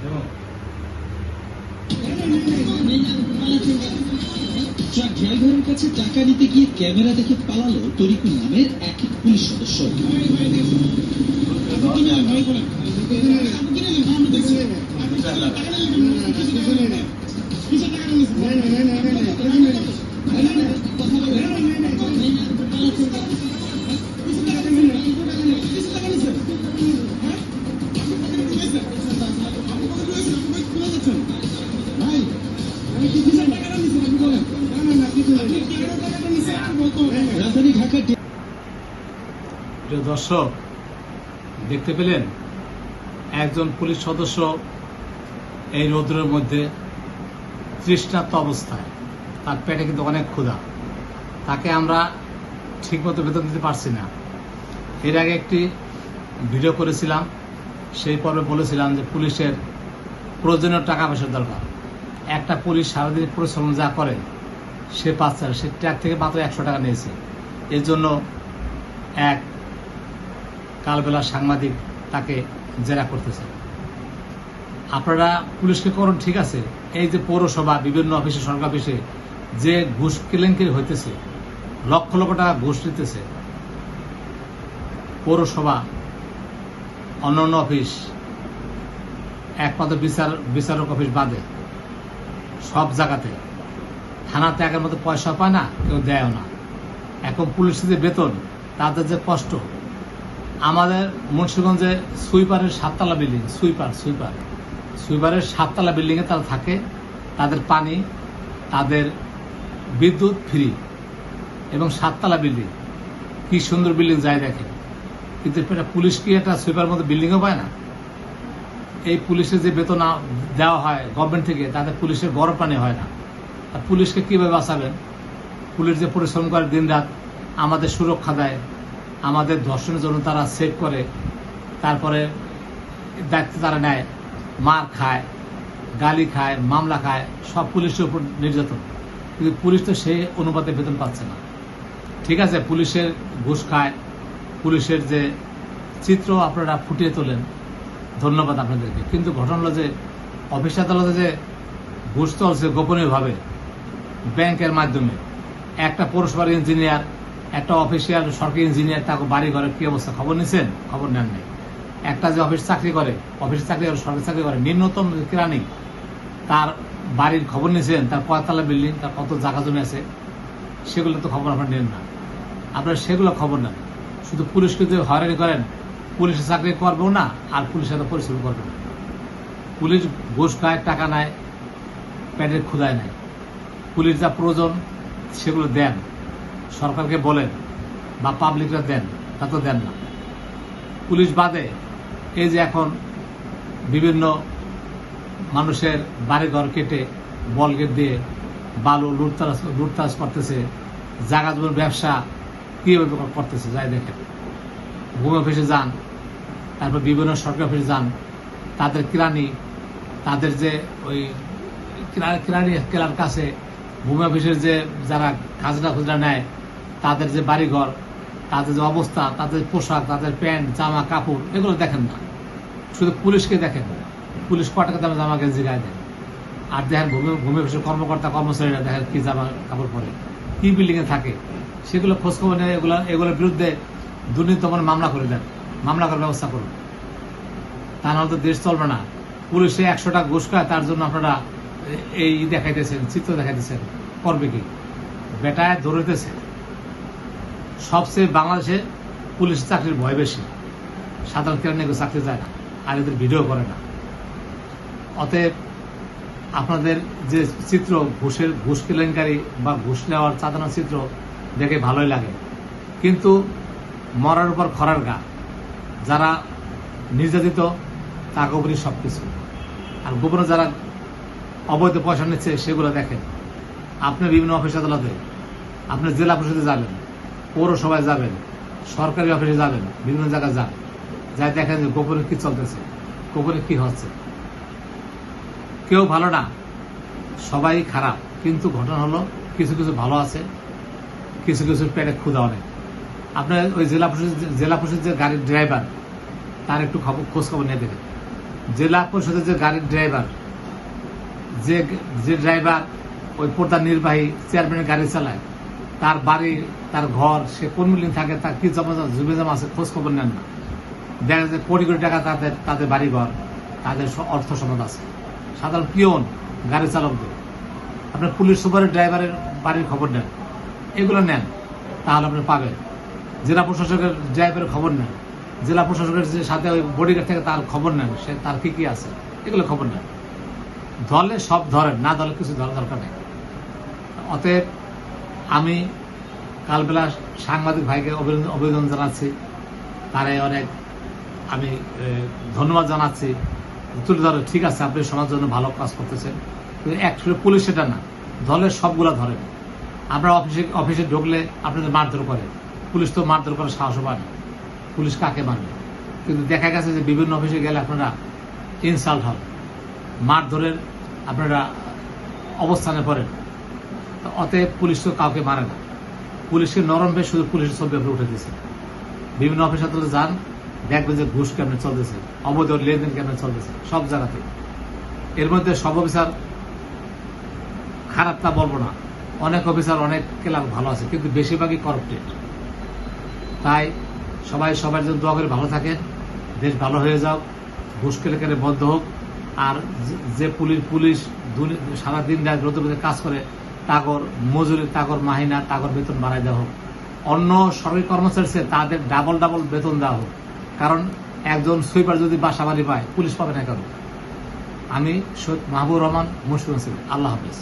Truck ড্রাইভারের কাছে টাকা নিতে গিয়ে ক্যামেরা দেখে পালালো তরিকুল নামের এক পুলিশ সদস্য। রাজধানী ঢাকার প্রিয় দর্শক, দেখতে পেলেন একজন পুলিশ সদস্য এই রৌদ্রের মধ্যে তৃষ্ণার্ত অবস্থায়, তার পেটে কিন্তু অনেক ক্ষুধা, তাকে আমরা ঠিকমতো বেতন দিতে পারছি না। এর আগে একটি ভিডিও করেছিলাম, সেই পর্বে বলেছিলাম যে পুলিশের প্রয়োজনীয় টাকা পয়সার দরকার। একটা পুলিশ সারাদিন পরিশ্রম যা করে সে পাচ্ছে না, সে ট্যাগ থেকে মাত্র 100 টাকা নিয়েছে। এর জন্য এক কালবেলা সাংবাদিক তাকে জেরা করতেছে। আপনারা পুলিশকে করুন, ঠিক আছে, এই যে পৌরসভা বিভিন্ন অফিসে, সরকার অফিসে যে ঘুষ কেলেঙ্কারি হইতেছে, লক্ষ লক্ষ টাকা ঘুষ নিতেছে, পৌরসভা, অন্যান্য অফিস, একমাত্র বিচারক অফিস বাদে সব জায়গাতে থানাতে আগের মতো পয়সা পায় না, কেউ দেয়ও না। এখন পুলিশের যে বেতন, তাদের যে কষ্ট, আমাদের মুন্সিগঞ্জে সুইপারের 7 তলা বিল্ডিং, সুইপারের 7 তলা বিল্ডিংয়ে তারা থাকে, তাদের পানি, তাদের বিদ্যুৎ ফ্রি, এবং 7 তলা বিল্ডিং, কি সুন্দর বিল্ডিং যায় দেখেন। কিন্তু পুলিশ কি একটা সুইপার মতো বিল্ডিংও পায় না? এই পুলিশের যে বেতন দেওয়া হয় গভর্নমেন্ট থেকে, তাতে পুলিশের গরম পানি হয় না। আর পুলিশকে কিভাবে বাঁচাবেন? পুলিশ যে পরিশ্রম করে দিন রাত, আমাদের সুরক্ষা দেয়, আমাদের ধর্ষণের জন্য তারা সেভ করে, তারপরে দায়িত্ব তারা নেয়, মার খায়, গালি খায়, মামলা খায়, সব পুলিশের উপর নির্যাতন। কিন্তু পুলিশ তো সেই অনুপাতে বেতন পাচ্ছে না। ঠিক আছে, পুলিশের ঘুষ খায়, পুলিশের যে চিত্র আপনারা ফুটিয়ে তোলেন, ধন্যবাদ আপনাদেরকে। কিন্তু ঘটনা হলো যে অফিস আদালতে যে ঘুষ চলছে গোপনীয়ভাবে ব্যাংকের মাধ্যমে, একটা পৌরসভার ইঞ্জিনিয়ার, একটা অফিসিয়াল সরকারি ইঞ্জিনিয়ার, তাকে বাড়ি ঘরে কি অবস্থা খবর নিছেন? খবর নেন নাই। একটা যে অফিস চাকরি করে, সরকারি চাকরি করে, নিম্নতম কেরানি, তার বাড়ির খবর নিছেন? তার 5 তলা বিল্ডিং, তার কত জায়গা জমি আছে, সেগুলো তো খবর আপনারা নেন না। আপনারা সেগুলো খবর নেন, শুধু পুলিশকে যে হয়রানি করেন, পুলিশের চাকরি করবেও না, আর পুলিশের সাথে পরিশ্রম করবে না। পুলিশ ঘুষ খায়, টাকা নেয়, পেটের ক্ষুধায় নেয়। পুলিশ যা প্রয়োজন সেগুলো দেন, সরকারকে বলেন বা পাবলিকরা দেন, তা তো দেন না। পুলিশ বাদে এই যে এখন বিভিন্ন মানুষের বাড়িঘর কেটে বল গেট দিয়ে বালু লুটতারাজ করতেছে, জায়গা জমির ব্যবসা কীভাবে করতেছে যাই দেখেন। ভূমি অফিসে যান, তারপর বিভিন্ন সরকারি অফিসে যান, তাদের কিরানি, তাদের যে ওই কিরানি কেলার কাছে ভূমি অফিসের যে যারা খাজনা খুচরা নেয়, তাদের যে বাড়িঘর, তাদের যে অবস্থা, তাদের পোশাক, তাদের প্যান্ট, জামা কাপড়, এগুলো দেখেন না, শুধু পুলিশকে দেখেন। পুলিশ ক টাকা দামে জামা গেঞ্জি গায়ে দেয়, আর দেখেন ভূমি অফিসের কর্মকর্তা কর্মচারীরা দেখেন কি জামা কাপড় পরে, কি বিল্ডিংয়ে থাকে, সেগুলো খোঁজখবর নিয়ে এগুলোর বিরুদ্ধে দুর্নীতি দমনে মামলা করে দেন, মামলা করার ব্যবস্থা করুন। তা নাহলে তো দেশ চলবে না। পুলিশে 100 টাকা ঘুষ খায়, তার জন্য আপনারা এই দেখাইতেছেন, চিত্র দেখাইতেছেন, করবে কি? বেটায় ধরতেছে। সবচেয়ে বাংলাদেশে পুলিশ চাকরির ভয় বেশি, সাধারণ কেরানি চাকরি যায় না, আর এদের ভিডিও করে না। অতএব আপনাদের যে চিত্র ঘুষ কেলেঙ্কারি বা ঘুষ নেওয়ার চাঁদানোর চিত্র দেখে ভালোই লাগে, কিন্তু মরার উপর খরার গা, যারা নির্যাতিত তা গোপনীয় সব কিছু, আর গোপনে যারা অবৈধ পয়সা নিচ্ছে সেগুলো দেখেন। আপনি বিভিন্ন অফিস আদালতে, আপনি জেলা পরিষদে যাবেন, পৌরসভায় যাবেন, সরকারি অফিসে যাবেন, বিভিন্ন জায়গায় যান, যাই দেখেন যে গোপনে কি চলতেছে, গোপনে কি হচ্ছে। কেউ ভালো না, সবাই খারাপ, কিন্তু ঘটনা হলো কিছু কিছু ভালো আছে, কিছু কিছু পেটে ক্ষুধা অনেক। আপনার ওই জেলা পরিষদ যে গাড়ির ড্রাইভার, তার একটু খোঁজ খবর নিয়ে দেখেন, জেলা পরিষদের যে গাড়ির ড্রাইভার, যে যে ড্রাইভার ওই প্রধান নির্বাহী চেয়ারম্যানের গাড়ি চালায়, তার বাড়ি, তার ঘর, সে কোন বিল্ডিং থাকে, তার কি জমি জমা আছে, খোঁজ খবর নেন না। দেখা যায় কোটি কোটি টাকা তাদের বাড়ি ঘর, তাদের অর্থ সম্পদ আছে। সাধারণ পিয়ন, গাড়ি চালকদের, আপনার পুলিশ সুপারের ড্রাইভারের বাড়ির খবর নেন, এগুলো নেন, তাহলে আপনি পাবেন। জেলা প্রশাসকের ড্রাইভারের খবর নেন, জেলা প্রশাসকের যে সাথে ওই বডিগার্ড থেকে তার খবর নেন, সে তার কি কি আছে, এগুলো খবর নেন। ধরলে সব ধরেন, না ধরলে কিছু ধরার দরকার নেই। অতএব আমি কালবেলা সাংবাদিক ভাইকে অভিনন্দন জানাচ্ছি, তারে অনেক আমি ধন্যবাদ জানাচ্ছি। তুলে ধরে, ঠিক আছে, আপনি সমাজের জন্য ভালো কাজ করতেছেন, কিন্তু অ্যাকচুয়ালি পুলিশ সেটা না, দলের সবগুলা ধরেন। আমরা অফিসে ঢুকলে আপনাদের মারধর করে, পুলিশ তো মারধর করার সাহসও পায় না, পুলিশ কাকে মারবে। কিন্তু দেখা গেছে যে বিভিন্ন অফিসে গেলে আপনারা ইনসাল্ট হন, মারধরের আপনারা অবস্থানে পড়েন। অতএব পুলিশ তো কাউকে মারে না, পুলিশকে নরম বেশ শুধু পুলিশের ছবি আপনি উঠে দিয়েছে। বিভিন্ন অফিস আদালতে যান, দেখবেন যে ঘুষ কেমন চলতেছে, অবৈধ লেনদেন কেমন চলতেছে সব জায়গাতে। এর মধ্যে সব অফিসার খারাপ তা বলবো না, অনেক অফিসার অনেক ক্লাব ভালো আছে, কিন্তু বেশিরভাগই করাপ্টেড। তাই সবাই সবার জন্য দোয়া করে ভালো থাকেন, দেশ ভালো হয়ে যাও, ঘুষ কেলেঙ্কারি বন্ধ হোক। আর যে পুলিশ সারাদিন রোদে কাজ করে, তাগর মজুরি, তাগর মাহিনা, তাগর বেতন বাড়াই দেওয়া হোক। অন্য সরকারি কর্মচারী তাদের ডাবল বেতন দেওয়া হোক, কারণ একজন সুইপার যদি বাসা বাড়ি পায়, পুলিশ পাবে না কেন। আমি সৈয়দ মাহবুব রহমান, মুশফিকুল হাসান, আল্লাহ হাফেজ।